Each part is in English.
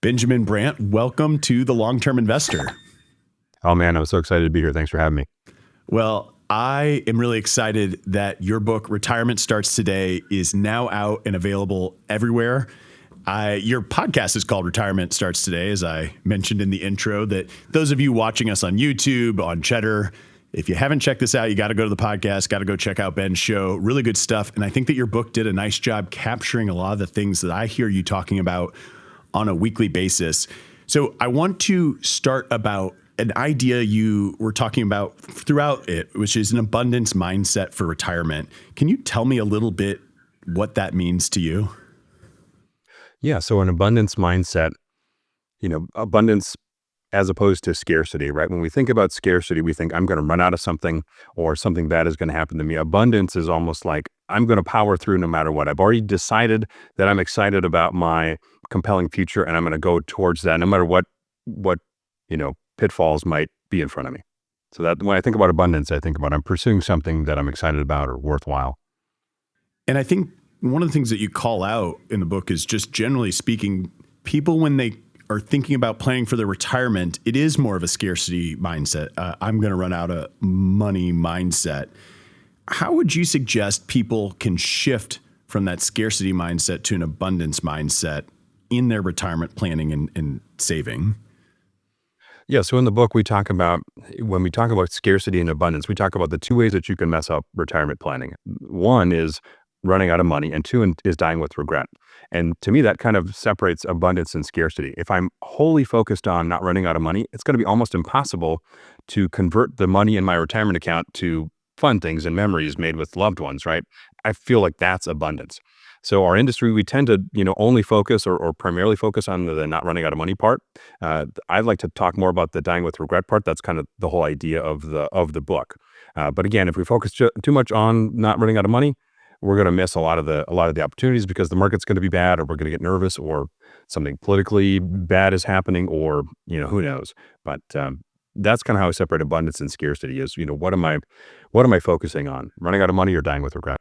Benjamin Brandt, welcome to The Long-Term Investor. Oh man, I'm so excited to be here. Thanks for having me. Well, I am really excited that your book, Retirement Starts Today, is now out and available everywhere. Your podcast is called Retirement Starts Today, as I mentioned in the intro, that those of you watching us on YouTube, on Cheddar, if you haven't checked this out, you got to go to the podcast, got to go check out Ben's show. Really good stuff. And I think that your book did a nice job capturing a lot of the things that I hear you talking about on a weekly basis. So I want to start about an idea you were talking about throughout it, which is an abundance mindset for retirement. Can you tell me a little bit what that means to you? Yeah, so an abundance mindset, abundance as opposed to scarcity, right? When we think about scarcity, we think I'm going to run out of something or something bad is going to happen to me. Abundance is almost like I'm going to power through no matter what. I've already decided that I'm excited about my compelling future and I'm going to go towards that no matter what pitfalls might be in front of me. So that when I think about abundance, I think about I'm pursuing something that I'm excited about or worthwhile. And I think one of the things that you call out in the book is just generally speaking, people, when they are thinking about planning for their retirement, it is more of a scarcity mindset. I'm going to run out of money mindset. How would you suggest people can shift from that scarcity mindset to an abundance mindset in their retirement planning and saving? Yeah, so in the book, when we talk about scarcity and abundance, we talk about the two ways that you can mess up retirement planning. One is running out of money, and two is dying with regret. And to me, that kind of separates abundance and scarcity. If I'm wholly focused on not running out of money, it's going to be almost impossible to convert the money in my retirement account to fun things and memories made with loved ones, right? I feel like that's abundance. So our industry, we tend to, only focus or primarily focus on the not running out of money part. I'd like to talk more about the dying with regret part. That's kind of the whole idea of the book. But again, if we focus too much on not running out of money, we're going to miss a lot of the opportunities because the market's going to be bad, or we're going to get nervous, or something politically bad is happening, or who knows. But that's kind of how I separate abundance and scarcity. Is what am I focusing on? Running out of money or dying with regret?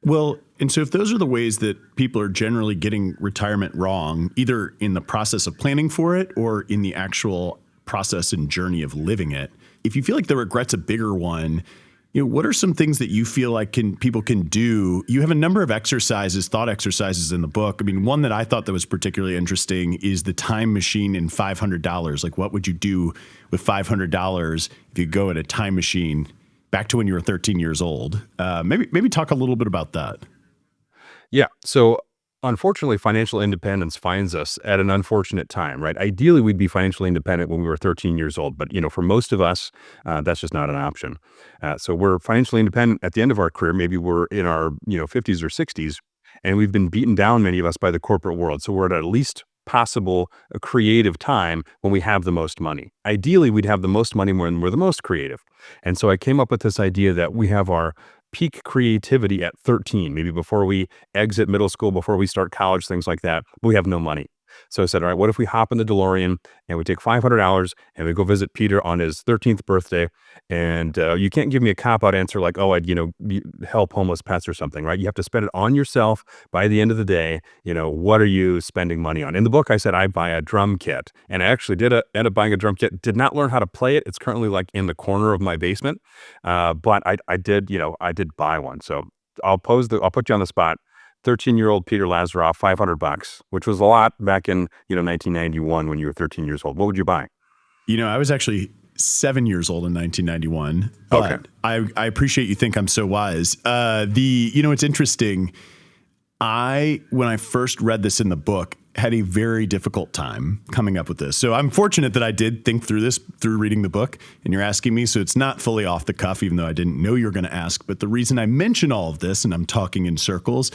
Well, and so if those are the ways that people are generally getting retirement wrong, either in the process of planning for it or in the actual process and journey of living it, if you feel like the regret's a bigger one, what are some things that you feel like people can do? You have a number of thought exercises in the book. I mean, one that I thought that was particularly interesting is the time machine and $500. Like, what would you do with $500 if you go in a time machine back to when you were 13 years old? Maybe talk a little bit about that. Yeah. So unfortunately, financial independence finds us at an unfortunate time, right? Ideally, we'd be financially independent when we were 13 years old. But, for most of us, that's just not an option. So we're financially independent at the end of our career. Maybe we're in our, 50s or 60s, and we've been beaten down, many of us, by the corporate world. So we're at least possible a creative time when we have the most money. Ideally, we'd have the most money when we're the most creative. And so I came up with this idea that we have our peak creativity at 13, maybe before we exit middle school, before we start college, things like that. But we have no money. So I said, all right, what if we hop in the DeLorean and we take $500 and we go visit Peter on his 13th birthday? And you can't give me a cop-out answer like, oh, I'd, help homeless pets or something, right? You have to spend it on yourself by the end of the day. What are you spending money on? In the book, I said, I buy a drum kit. And I actually did end up buying a drum kit, did not learn how to play it. It's currently like in the corner of my basement. But I did buy one. So I'll put you on the spot. 13-year-old Peter Lazaroff, $500, which was a lot back in 1991 when you were 13 years old. What would you buy? I was actually 7 years old in 1991. Okay. I appreciate you think I'm so wise. It's interesting. When I first read this in the book, had a very difficult time coming up with this. So I'm fortunate that I did think through this through reading the book, and you're asking me, so it's not fully off the cuff, even though I didn't know you were going to ask. But the reason I mention all of this, and I'm talking in circles,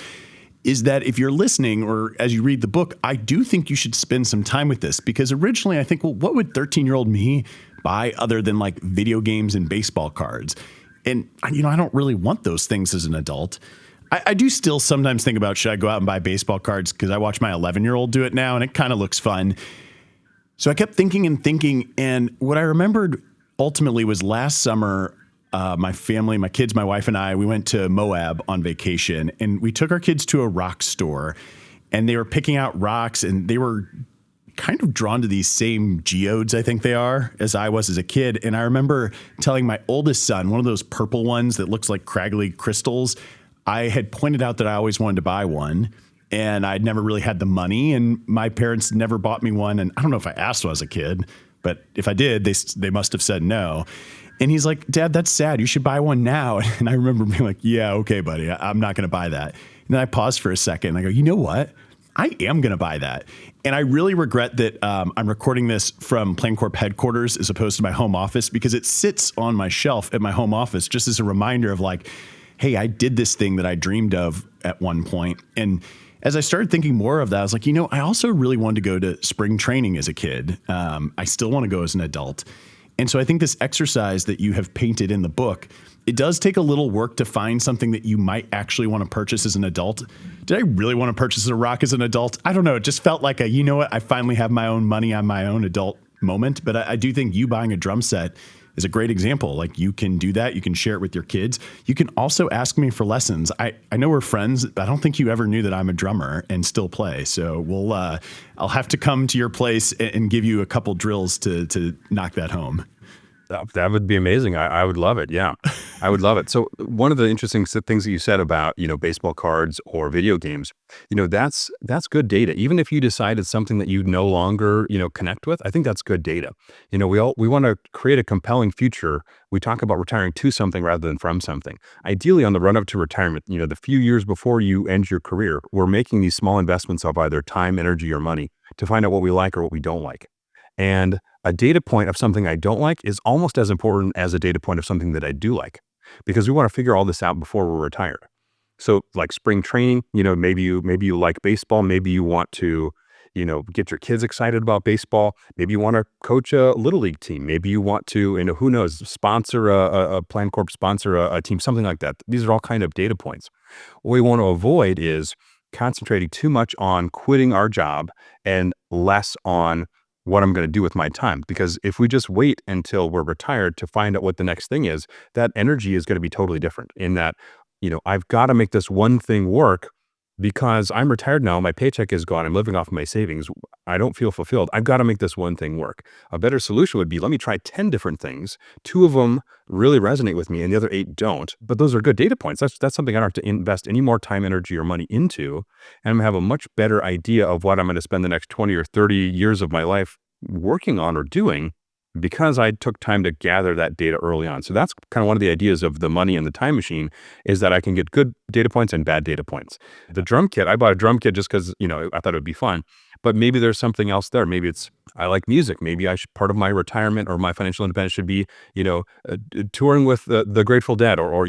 is that if you're listening or as you read the book, I do think you should spend some time with this, because originally I think, well, what would 13-year-old me buy other than like video games and baseball cards? And, I don't really want those things as an adult. I do still sometimes think about, should I go out and buy baseball cards? Because I watch my 11-year-old do it now and it kind of looks fun. So I kept thinking. And what I remembered ultimately was last summer, my family, my kids, my wife and I, we went to Moab on vacation, and we took our kids to a rock store, and they were picking out rocks, and they were kind of drawn to these same geodes, I think they are, as I was as a kid. And I remember telling my oldest son, one of those purple ones that looks like craggly crystals, I had pointed out that I always wanted to buy one. And I'd never really had the money, and my parents never bought me one. And I don't know if I asked when I was a kid, but if I did, they must have said no. And he's like, Dad, that's sad. You should buy one now. And I remember being like, yeah, okay, buddy, I'm not going to buy that. And then I paused for a second and I go, you know what? I am going to buy that. And I really regret that I'm recording this from Plan Corp headquarters as opposed to my home office, because it sits on my shelf at my home office just as a reminder of like, hey, I did this thing that I dreamed of at one point. And as I started thinking more of that, I was like, I also really wanted to go to spring training as a kid. I still want to go as an adult. And so I think this exercise that you have painted in the book, it does take a little work to find something that you might actually want to purchase as an adult. Did I really want to purchase a rock as an adult? I don't know. It just felt like I finally have my own money on my own adult moment. But I do think you buying a drum set is a great example. Like, you can do that. You can share it with your kids. You can also ask me for lessons. I know we're friends, but I don't think you ever knew that I'm a drummer and still play. So I'll have to come to your place and give you a couple drills to knock that home. That would be amazing. I would love it. Yeah, I would love it. So one of the interesting things that you said about, baseball cards or video games, that's good data. Even if you decide it's something that you no longer, connect with, I think that's good data. We want to create a compelling future. We talk about retiring to something rather than from something. Ideally, on the run up to retirement, the few years before you end your career, we're making these small investments of either time, energy, or money to find out what we like or what we don't like. And a data point of something I don't like is almost as important as a data point of something that I do like, because we want to figure all this out before we're retired. So like spring training, maybe you like baseball, maybe you want to, get your kids excited about baseball. Maybe you want to coach a little league team. Maybe you want to, who knows, sponsor a Plan Corp, sponsor a team, something like that. These are all kind of data points. What we want to avoid is concentrating too much on quitting our job and less on what I'm going to do with my time. Because if we just wait until we're retired to find out what the next thing is, that energy is going to be totally different in that, I've got to make this one thing work because I'm retired now. My paycheck is gone. I'm living off of my savings. I don't feel fulfilled. I've got to make this one thing work. A better solution would be, let me try 10 different things. 2 of them really resonate with me and the other 8 don't. But those are good data points. That's something I don't have to invest any more time, energy, or money into. And I'm going to have a much better idea of what I'm going to spend the next 20 or 30 years of my life working on or doing, because I took time to gather that data early on. So that's kind of one of the ideas of the money and the time machine, is that I can get good data points and bad data points. The drum kit, I bought a drum kit just because, I thought it would be fun, but maybe there's something else there. Maybe it's, I like music. Maybe part of my retirement or my financial independence should be, touring with the Grateful Dead or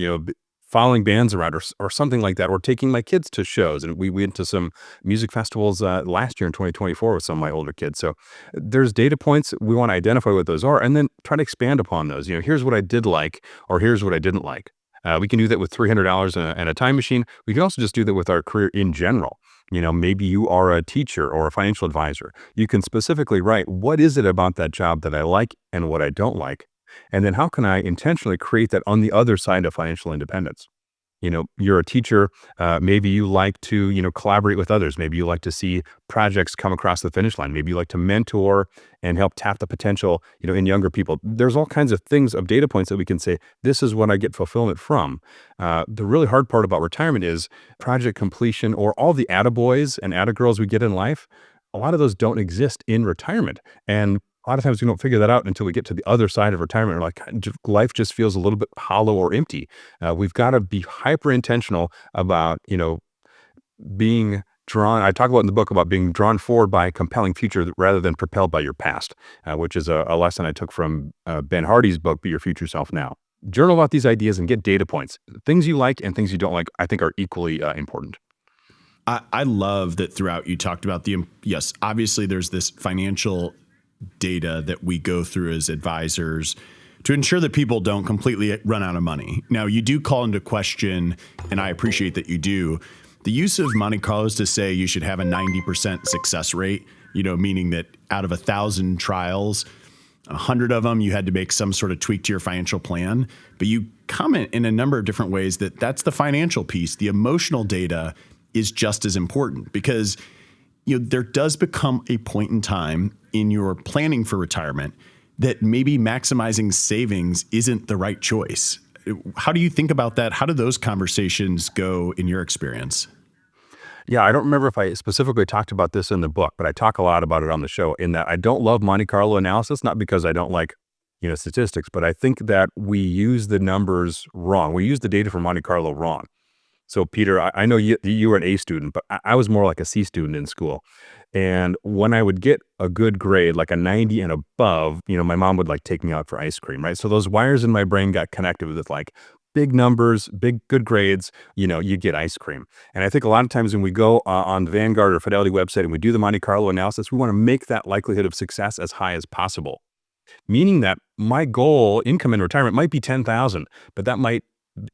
following bands around or something like that, or taking my kids to shows. And we went to some music festivals last year in 2024 with some of my older kids. So there's data points. We want to identify what those are and then try to expand upon those. Here's what I did like, or here's what I didn't like. We can do that with $300 and a time machine. We can also just do that with our career in general. Maybe you are a teacher or a financial advisor. You can specifically write, what is it about that job that I like and what I don't like? And then how can I intentionally create that on the other side of financial independence? You're a teacher. Maybe you like to, collaborate with others. Maybe you like to see projects come across the finish line. Maybe you like to mentor and help tap the potential, in younger people. There's all kinds of things of data points that we can say, this is what I get fulfillment from. The really hard part about retirement is project completion, or all the attaboys and attagirls we get in life. A lot of those don't exist in retirement. And a lot of times we don't figure that out until we get to the other side of retirement. We're like, life just feels a little bit hollow or empty. We've got to be hyper intentional about, being drawn. I talk about in the book about being drawn forward by a compelling future rather than propelled by your past, which is a lesson I took from Ben Hardy's book, Be Your Future Self Now. Journal about these ideas and get data points. Things you like and things you don't like, I think, are equally important. I love that throughout you talked about yes, obviously there's this financial data that we go through as advisors to ensure that people don't completely run out of money. Now, you do call into question, and I appreciate that you do, the use of Monte Carlos to say you should have a 90% success rate, meaning that out of 1,000 trials, 100 of them, you had to make some sort of tweak to your financial plan. But you comment in a number of different ways that's the financial piece. The emotional data is just as important, because there does become a point in time in your planning for retirement that maybe maximizing savings isn't the right choice. How do you think about that? How do those conversations go in your experience? Yeah, I don't remember if I specifically talked about this in the book, but I talk a lot about it on the show in that I don't love Monte Carlo analysis, not because I don't like, statistics, but I think that we use the numbers wrong. We use the data from Monte Carlo wrong. So Peter, I know you were an A student, but I was more like a C student in school. And when I would get a good grade, like a 90 and above, my mom would like take me out for ice cream, right? So those wires in my brain got connected with like big numbers, big good grades, you get ice cream. And I think a lot of times when we go on the Vanguard or Fidelity website and we do the Monte Carlo analysis, we want to make that likelihood of success as high as possible. Meaning that my goal income in retirement might be 10,000, but that might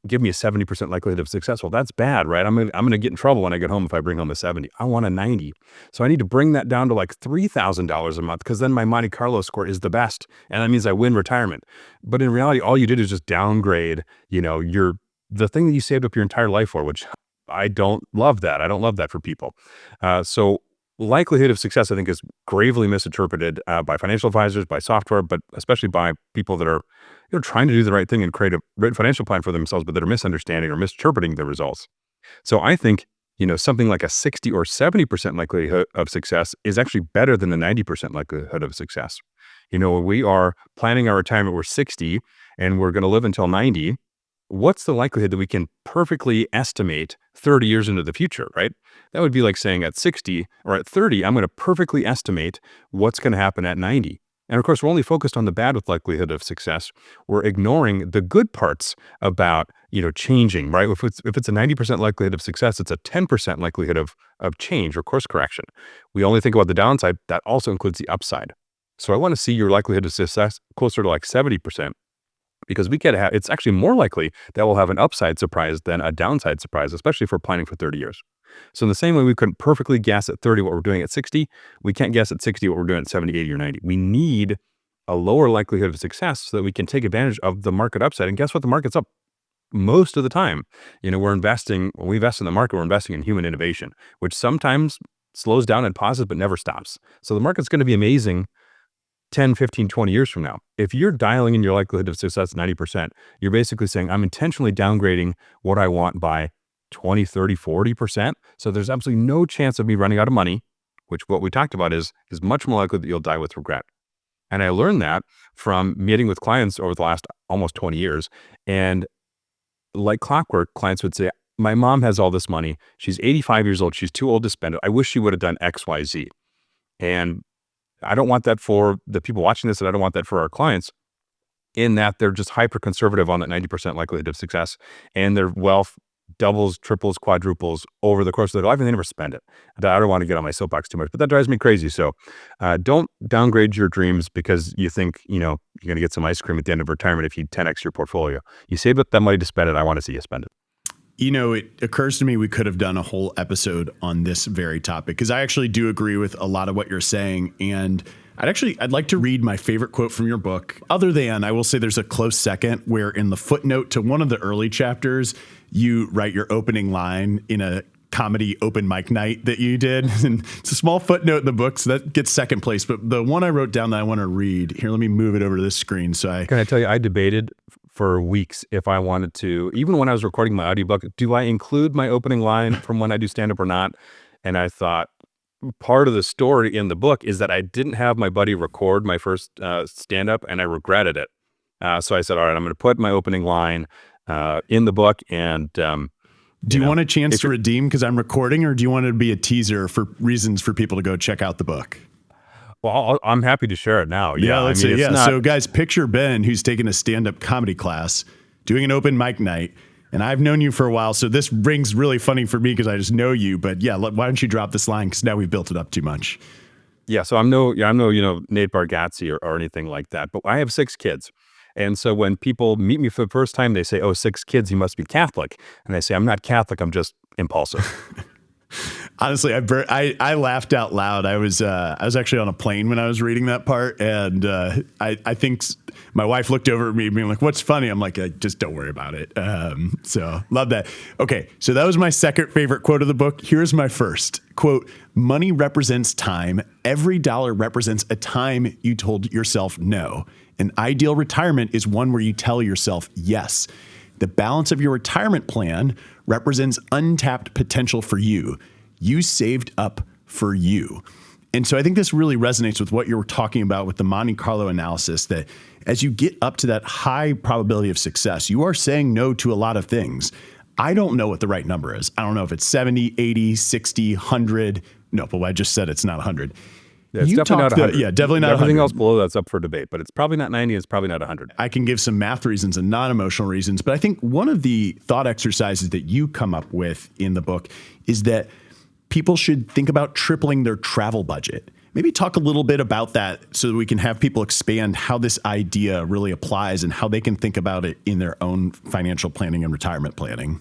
give me a 70% likelihood of success. Well, that's bad, right? I'm gonna get in trouble when I get home if I bring home a 70. I want a 90. So I need to bring that down to like $3,000 a month because then my Monte Carlo score is the best. And that means I win retirement. But in reality, all you did is just downgrade, the thing that you saved up your entire life for, which I don't love that. I don't love that for people. So likelihood of success, I think, is gravely misinterpreted by financial advisors, by software, but especially by people that are trying to do the right thing and create a great financial plan for themselves, but that are misunderstanding or misinterpreting the results. So I think, something like a 60 or 70% likelihood of success is actually better than the 90% likelihood of success. When we are planning our retirement, we're 60 and we're going to live until 90. What's the likelihood that we can perfectly estimate 30 years into the future, right? That would be like saying at 60 or at 30, I'm going to perfectly estimate what's going to happen at 90. And of course, we're only focused on the bad with likelihood of success. We're ignoring the good parts about, changing, right? If it's a 90% likelihood of success, it's a 10% likelihood of change or course correction. We only think about the downside. That also includes the upside. So I want to see your likelihood of success closer to like 70%. Because it's actually more likely that we'll have an upside surprise than a downside surprise, especially if we're planning for 30 years. So in the same way we couldn't perfectly guess at 30 what we're doing at 60, we can't guess at 60 what we're doing at 70, 80, or 90. We need a lower likelihood of success so that we can take advantage of the market upside. And guess what? The market's up most of the time. When we invest in the market, we're investing in human innovation, which sometimes slows down and pauses, but never stops. So the market's going to be amazing 10, 15, 20 years from now. If you're dialing in your likelihood of success 90%, you're basically saying, I'm intentionally downgrading what I want by 20, 30, 40%. So there's absolutely no chance of me running out of money, which what we talked about is much more likely that you'll die with regret. And I learned that from meeting with clients over the last almost 20 years. And like clockwork, clients would say, my mom has all this money. She's 85 years old. She's too old to spend it. I wish she would have done X, Y, Z. And I don't want that for the people watching this, and I don't want that for our clients, in that they're just hyper conservative on that 90% likelihood of success, and their wealth doubles, triples, quadruples over the course of their life, and they never spend it. I don't want to get on my soapbox too much, but that drives me crazy. So don't downgrade your dreams because you think, you're going to get some ice cream at the end of retirement if you 10x your portfolio. You save up that money to spend it. I want to see you spend it. It occurs to me we could have done a whole episode on this very topic because I actually do agree with a lot of what you're saying. And I'd like to read my favorite quote from your book. Other than, I will say there's a close second where in the footnote to one of the early chapters, you write your opening line in a comedy open mic night that you did. And it's a small footnote in the book, so that gets second place. But the one I wrote down that I want to read, here, let me move it over to this screen. Can I tell you, I debated for weeks if I wanted to, even when I was recording my audiobook, do I include my opening line from when I do stand-up or not? And I thought part of the story in the book is that I didn't have my buddy record my first stand-up, and I regretted it. So I said, all right, I'm going to put my opening line in the book. And do you want a chance to redeem because I'm recording, or do you want it to be a teaser for reasons for people to go check out the book? Well, I'm happy to share it now. Yeah, let's see. Yeah. So guys, picture Ben, who's taking a stand-up comedy class, doing an open mic night. And I've known you for a while, so this rings really funny for me because I just know you. But yeah, why don't you drop this line? Because now we've built it up too much. Yeah, so I'm no Nate Bargatze or anything like that. But I have 6 kids. And so when people meet me for the first time, they say, oh, 6 kids, you must be Catholic. And I say, I'm not Catholic, I'm just impulsive. Honestly, I laughed out loud. I was actually on a plane when I was reading that part, and I think My wife looked over at me being like, what's funny? I'm like, just don't worry about it. So love that. Okay. So that was my second favorite quote of the book. Here's my first quote. Money represents time. Every dollar represents a time you told yourself no. An ideal retirement is one where you tell yourself yes. The balance of your retirement plan represents untapped potential for you. You saved up for you. And so I think this really resonates with what you were talking about with the Monte Carlo analysis, that as you get up to that high probability of success, you are saying no to a lot of things. I don't know what the right number is. I don't know if it's 70, 80, 60, 100. No, but I just said it's not 100. Yeah, it's definitely not 100. Yeah, definitely not 100. Everything else below that's up for debate, but it's probably not 90. It's probably not 100. I can give some math reasons and non-emotional reasons, but I think one of the thought exercises that you come up with in the book is that people should think about tripling their travel budget. Maybe talk a little bit about that so that we can have people expand how this idea really applies and how they can think about it in their own financial planning and retirement planning.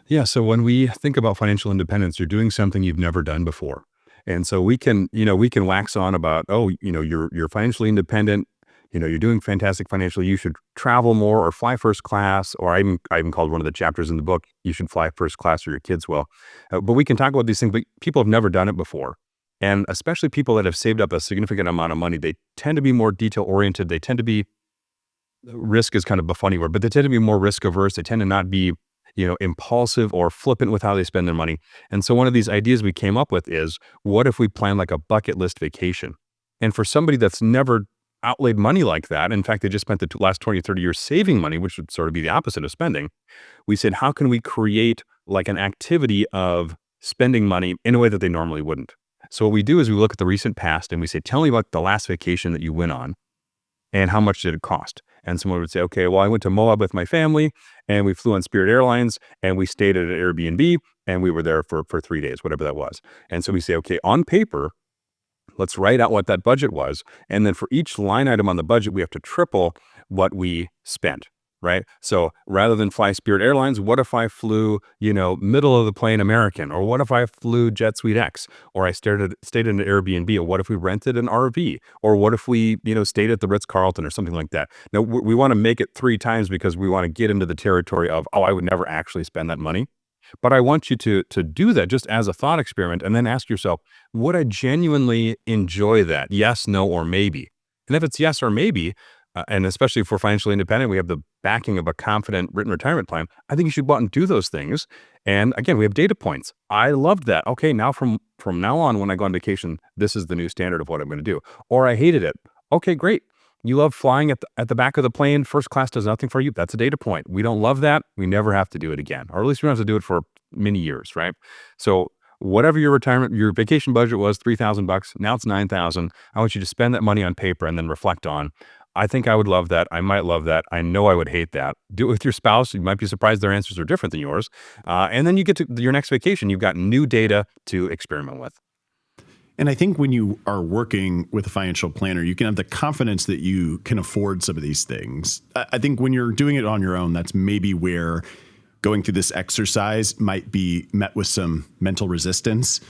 Yeah. So when we think about financial independence, you're doing something you've never done before. And so we can wax on about, you're financially independent. You're doing fantastic financially. You should travel more or fly first class. Or I even called one of the chapters in the book, you should fly first class or your kids will. But we can talk about these things, but people have never done it before. And especially people that have saved up a significant amount of money, they tend to be more detail oriented. They tend to be, risk is kind of a funny word, but they tend to be more risk averse. They tend to not be, impulsive or flippant with how they spend their money. And so one of these ideas we came up with is, what if we plan like a bucket list vacation? And for somebody that's never outlaid money like that, in fact, they just spent the last 20, 30 years saving money, which would sort of be the opposite of spending. We said, how can we create like an activity of spending money in a way that they normally wouldn't? So what we do is we look at the recent past and we say, tell me about the last vacation that you went on and how much did it cost? And someone would say, okay, well, I went to Moab with my family and we flew on Spirit Airlines and we stayed at an Airbnb and we were there for 3 days, whatever that was. And so we say, okay, on paper, let's write out what that budget was. And then for each line item on the budget, we have to triple what we spent, right? So rather than fly Spirit Airlines, what if I flew, middle of the plane American? Or what if I flew Jet Suite X? Or I stayed in an Airbnb? Or what if we rented an RV? Or what if we, stayed at the Ritz-Carlton or something like that? Now, we want to make it 3 times because we want to get into the territory of, I would never actually spend that money. But I want you to do that just as a thought experiment and then ask yourself, would I genuinely enjoy that? Yes, no, or maybe. And if it's yes or maybe, and especially for financially independent, we have the backing of a confident written retirement plan. I think you should go out and do those things. And again, we have data points. I loved that. Okay, now from now on, when I go on vacation, this is the new standard of what I'm going to do. Or I hated it. Okay, great. You love flying at the back of the plane. First class does nothing for you. That's a data point. We don't love that. We never have to do it again, or at least we don't have to do it for many years, right? So whatever your vacation budget was, $3,000. Now it's $9,000. I want you to spend that money on paper and then reflect on, I think I would love that. I might love that. I know I would hate that. Do it with your spouse. You might be surprised their answers are different than yours. And then you get to your next vacation. You've got new data to experiment with. And I think when you are working with a financial planner, you can have the confidence that you can afford some of these things. I think when you're doing it on your own, that's maybe where going through this exercise might be met with some mental resistance.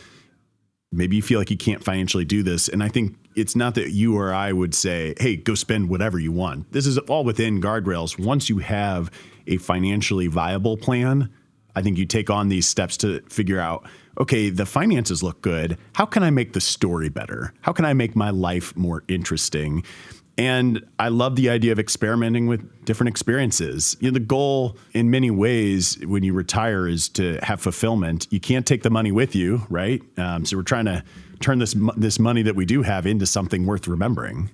Maybe you feel like you can't financially do this. And I think it's not that you or I would say, hey, go spend whatever you want. This is all within guardrails. Once you have a financially viable plan, I think you take on these steps to figure out, okay, the finances look good. How can I make the story better? How can I make my life more interesting? And I love the idea of experimenting with different experiences. The goal in many ways when you retire is to have fulfillment. You can't take the money with you, right? So we're trying to turn this money that we do have into something worth remembering.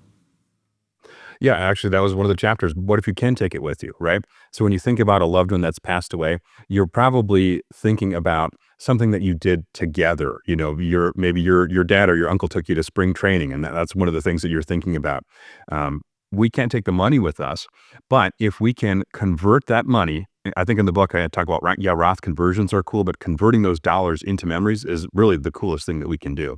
Yeah, actually, that was one of the chapters. What if you can take it with you, right? So when you think about a loved one that's passed away, you're probably thinking about something that you did together. Maybe your dad or your uncle took you to spring training, and that's one of the things that you're thinking about. We can't take the money with us, but if we can convert that money, I think in the book I talk about, Roth conversions are cool, but converting those dollars into memories is really the coolest thing that we can do.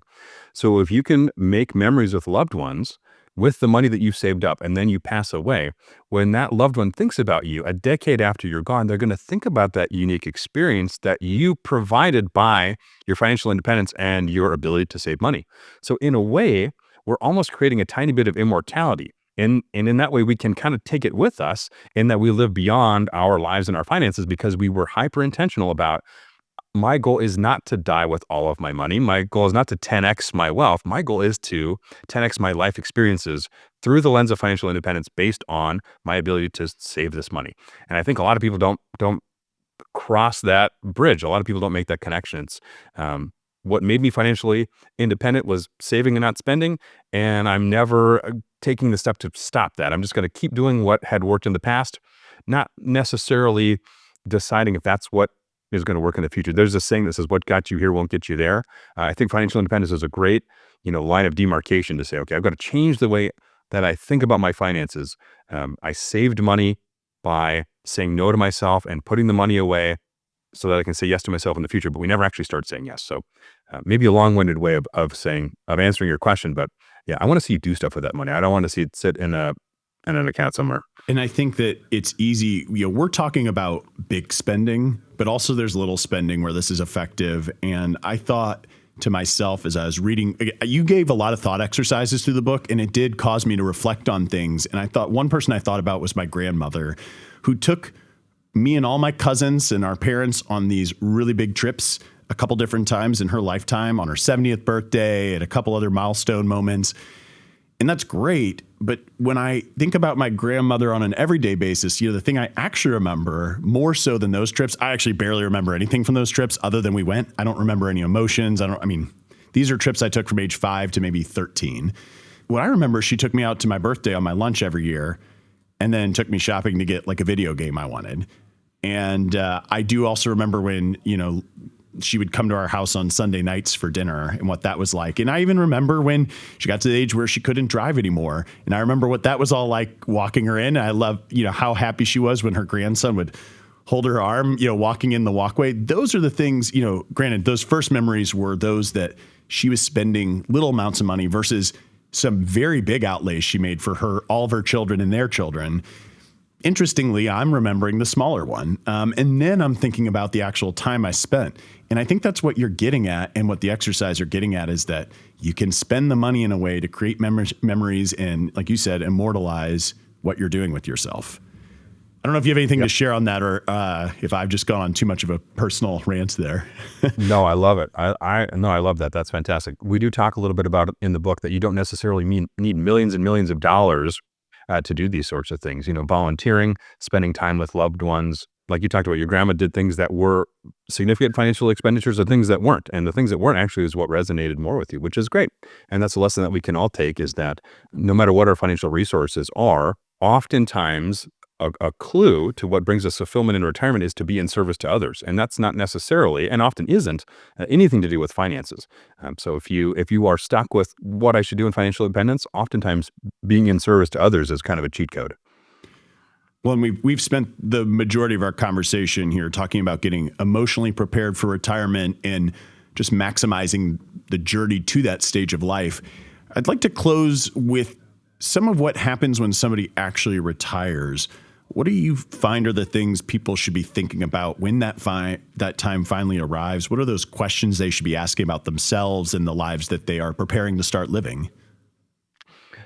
So if you can make memories with loved ones, with the money that you've saved up, and then you pass away, when that loved one thinks about you a decade after you're gone, they're going to think about that unique experience that you provided by your financial independence and your ability to save money. So in a way, we're almost creating a tiny bit of immortality. And in that way, we can kind of take it with us in that we live beyond our lives and our finances because we were hyper intentional about my goal is not to die with all of my money. My goal is not to 10x my wealth. My goal is to 10x my life experiences through the lens of financial independence based on my ability to save this money. And I think a lot of people don't cross that bridge. A lot of people don't make that connection. It's what made me financially independent was saving and not spending, and I'm never taking the step to stop that. I'm just going to keep doing what had worked in the past, not necessarily deciding if that's what is going to work in the future. There's a saying that says, "What got you here won't get you there." I think financial independence is a great, line of demarcation to say, okay, I've got to change the way that I think about my finances. I saved money by saying no to myself and putting the money away so that I can say yes to myself in the future, but we never actually start saying yes. So maybe a long-winded way of answering your question, but yeah, I want to see you do stuff with that money. I don't want to see it sit in an account somewhere. And I think that it's easy, we're talking about big spending, but also there's little spending where this is effective. And I thought to myself as I was reading, you gave a lot of thought exercises through the book, and it did cause me to reflect on things. And I thought one person I thought about was my grandmother, who took me and all my cousins and our parents on these really big trips a couple different times in her lifetime, on her 70th birthday and a couple other milestone moments. And that's great. But when I think about my grandmother on an everyday basis, the thing I actually remember more so than those trips, I actually barely remember anything from those trips other than we went. I don't remember any emotions. These are trips I took from age 5 to maybe 13. What I remember, she took me out to my birthday on my lunch every year and then took me shopping to get like a video game I wanted. And I do also remember when, she would come to our house on Sunday nights for dinner and what that was like. And I even remember when she got to the age where she couldn't drive anymore. And I remember what that was all like walking her in. I love, how happy she was when her grandson would hold her arm, walking in the walkway. Those are the things, granted, those first memories were those that she was spending little amounts of money versus some very big outlays she made for all of her children and their children. Interestingly, I'm remembering the smaller one. And then I'm thinking about the actual time I spent. And I think that's what you're getting at, and what the exercise are getting at is that you can spend the money in a way to create memories and, like you said, immortalize what you're doing with yourself. I don't know if you have anything to share on that, or if I've just gone on too much of a personal rant there. No, I love it. I love that. That's fantastic. We do talk a little bit about it in the book that you don't necessarily need millions and millions of dollars to do these sorts of things. Volunteering, spending time with loved ones. Like you talked about, your grandma did things that were significant financial expenditures or things that weren't. And the things that weren't actually is what resonated more with you, which is great. And that's a lesson that we can all take, is that no matter what our financial resources are, oftentimes a clue to what brings us fulfillment in retirement is to be in service to others. And that's not necessarily, and often isn't, anything to do with finances. So if you are stuck with what I should do in financial independence, oftentimes being in service to others is kind of a cheat code. Well, and we've spent the majority of our conversation here talking about getting emotionally prepared for retirement and just maximizing the journey to that stage of life. I'd like to close with some of what happens when somebody actually retires. What do you find are the things people should be thinking about when that time finally arrives? What are those questions they should be asking about themselves and the lives that they are preparing to start living?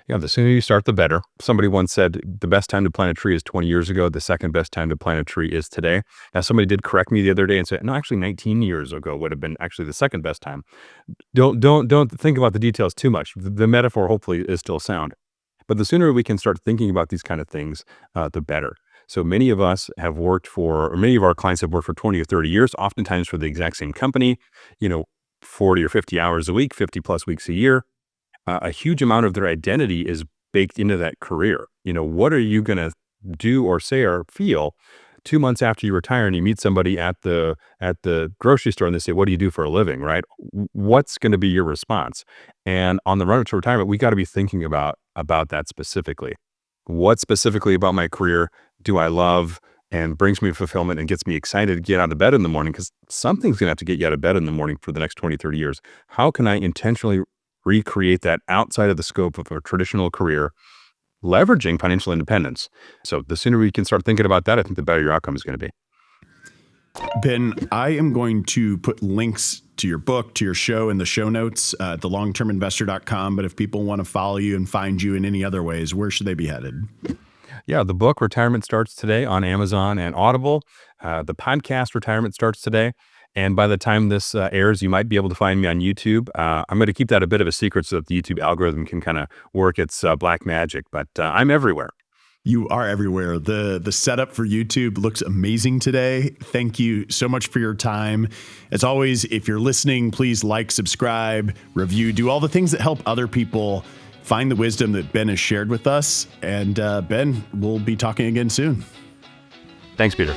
Yeah, the sooner you start, the better. Somebody once said the best time to plant a tree is 20 years ago. The second best time to plant a tree is today. Now, somebody did correct me the other day and said, no, actually 19 years ago would have been actually the second best time. Don't think about the details too much. The metaphor hopefully is still sound. But the sooner we can start thinking about these kind of things, the better. So many of us have many of our clients have worked for 20 or 30 years, oftentimes for the exact same company, 40 or 50 hours a week, 50 plus weeks a year. A huge amount of their identity is baked into that career. What are you going to do or say or feel 2 months after you retire and you meet somebody at the grocery store and they say, what do you do for a living, right? What's going to be your response? And on the run to retirement, we got to be thinking about that specifically. What specifically about my career do I love and brings me fulfillment and gets me excited to get out of bed in the morning? Because something's going to have to get you out of bed in the morning for the next 20, 30 years. How can I intentionally recreate that outside of the scope of a traditional career, leveraging financial independence? So the sooner we can start thinking about that, I think the better your outcome is going to be. Ben, I am going to put links to your book, to your show in the show notes at thelongterminvestor.com. But if people want to follow you and find you in any other ways, where should they be headed? Yeah, the book Retirement Starts Today on Amazon and Audible. The podcast Retirement Starts Today. And by the time this airs, you might be able to find me on YouTube. I'm going to keep that a bit of a secret so that the YouTube algorithm can kind of work its black magic, but I'm everywhere. You are everywhere. The setup for YouTube looks amazing today. Thank you so much for your time. As always, if you're listening, please like, subscribe, review, do all the things that help other people find the wisdom that Ben has shared with us. And Ben, we'll be talking again soon. Thanks, Peter.